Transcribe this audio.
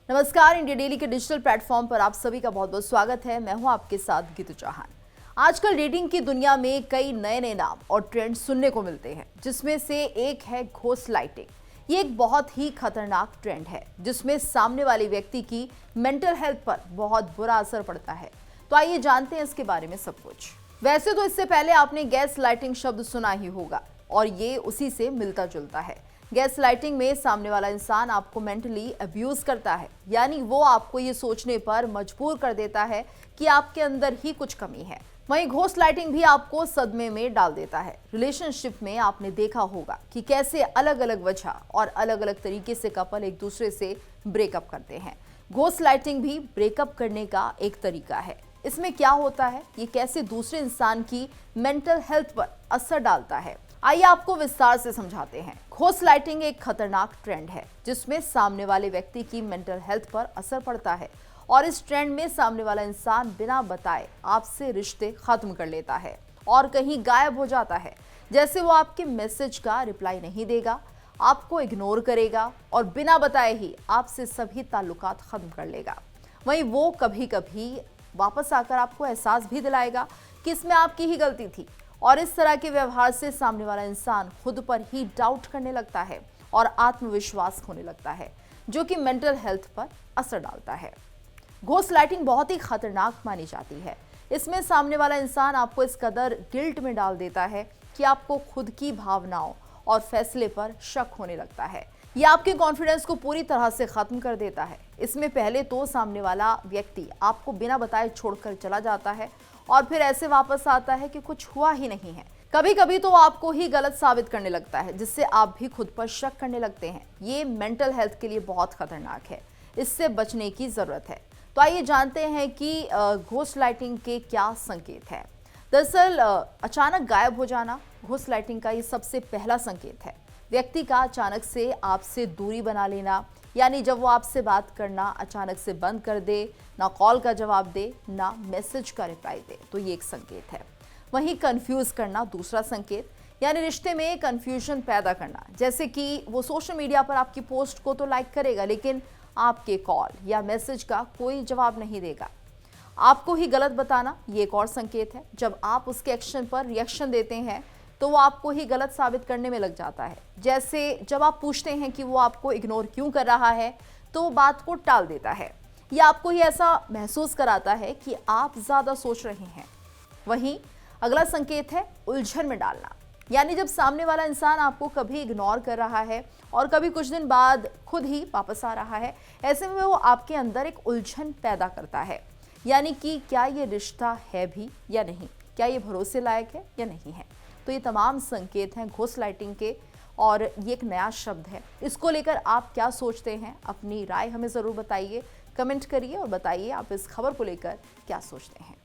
नमस्कार, India daily के digital platform पर आप सभी का बहुत बहुत स्वागत है। मैं हूं आपके साथ गीतू चौहान। आजकल डेटिंग की दुनिया में कई नए नए नाम और ट्रेंड सुनने को मिलते हैं, जिसमें से एक है घोस्ट लाइटिंग। ये एक बहुत ही खतरनाक ट्रेंड है जिसमें सामने वाले व्यक्ति की मेंटल हेल्थ पर बहुत बुरा असर पड़ता है। तो आइए जानते हैं इसके बारे में सब कुछ। वैसे तो इससे पहले आपने गैस लाइटिंग शब्द सुना ही होगा और ये उसी से मिलता जुलता है। गैस लाइटिंग में सामने वाला इंसान आपको मेंटली अब्यूज करता है, यानी वो आपको ये सोचने पर मजबूर कर देता है कि आपके अंदर ही कुछ कमी है। वहीं घोस्ट लाइटिंग भी आपको सदमे में डाल देता है। रिलेशनशिप में आपने देखा होगा कि कैसे अलग अलग वजह और अलग अलग तरीके से कपल एक दूसरे से ब्रेकअप करते हैं। घोस्ट लाइटिंग भी ब्रेकअप करने का एक तरीका है। इसमें क्या होता है, ये कैसे दूसरे इंसान की मेंटल हेल्थ पर असर डालता है, आइए आपको विस्तार से समझाते हैं। घोस्ट लाइटिंग एक खतरनाक ट्रेंड है जिसमें सामने वाले व्यक्ति की मेंटल हेल्थ पर असर पड़ता है और इस ट्रेंड में सामने वाला इंसान बिना बताए आपसे रिश्ते खत्म कर लेता है और कहीं गायब हो जाता है। जैसे वो आपके मैसेज का रिप्लाई नहीं देगा, आपको इग्नोर करेगा और बिना बताए ही आपसे सभी ताल्लुकात खत्म कर लेगा। वहीं वो कभी कभी वापस आकर आपको एहसास भी दिलाएगा कि इसमें आपकी ही गलती थी और इस तरह के व्यवहार से सामने वाला इंसान खुद पर ही डाउट करने लगता है और आत्मविश्वास खोने लगता है, जो कि मेंटल हेल्थ पर असर डालता है। घोस्ट लाइटिंग बहुत ही खतरनाक मानी जाती है। इसमें सामने वाला इंसान आपको इस कदर गिल्ट में डाल देता है कि आपको खुद की भावनाओं और फैसले पर शक होने लगता है। यह आपके कॉन्फिडेंस को पूरी तरह से खत्म कर देता है। इसमें पहले तो सामने वाला व्यक्ति आपको बिना बताए छोड़कर चला जाता है और फिर ऐसे वापस आता है कि कुछ हुआ ही नहीं है। कभी कभी तो आपको ही गलत साबित करने लगता है, जिससे आप भी खुद पर शक करने लगते हैं। ये मेंटल हेल्थ के लिए बहुत खतरनाक है, इससे बचने की जरूरत है। तो आइए जानते हैं कि घोस्ट लाइटिंग के क्या संकेत हैं। दरअसल अचानक गायब हो जाना घोस्ट लाइटिंग का ये सबसे पहला संकेत है। व्यक्ति का अचानक से आपसे दूरी बना लेना, यानी जब वो आपसे बात करना अचानक से बंद कर दे, ना कॉल का जवाब दे, ना मैसेज का रिप्लाई दे, तो ये एक संकेत है। वहीं कंफ्यूज करना दूसरा संकेत, यानी रिश्ते में कंफ्यूजन पैदा करना, जैसे कि वो सोशल मीडिया पर आपकी पोस्ट को तो लाइक करेगा लेकिन आपके कॉल या मैसेज का कोई जवाब नहीं देगा। आपको ही गलत बताना, ये एक और संकेत है। जब आप उसके एक्शन पर रिएक्शन देते हैं तो वो आपको ही गलत साबित करने में लग जाता है। जैसे जब आप पूछते हैं कि वो आपको इग्नोर क्यों कर रहा है तो वो बात को टाल देता है या आपको ही ऐसा महसूस कराता है कि आप ज़्यादा सोच रहे हैं। वहीं अगला संकेत है उलझन में डालना, यानी जब सामने वाला इंसान आपको कभी इग्नोर कर रहा है और कभी कुछ दिन बाद खुद ही वापस आ रहा है। ऐसे में वो आपके अंदर एक उलझन पैदा करता है, यानी कि क्या ये रिश्ता है भी या नहीं, क्या ये भरोसे लायक है या नहीं है। तो ये तमाम संकेत हैं घोस्ट लाइटिंग के और ये एक नया शब्द है। इसको लेकर आप क्या सोचते हैं, अपनी राय हमें ज़रूर बताइए, कमेंट करिए और बताइए आप इस खबर को लेकर क्या सोचते हैं।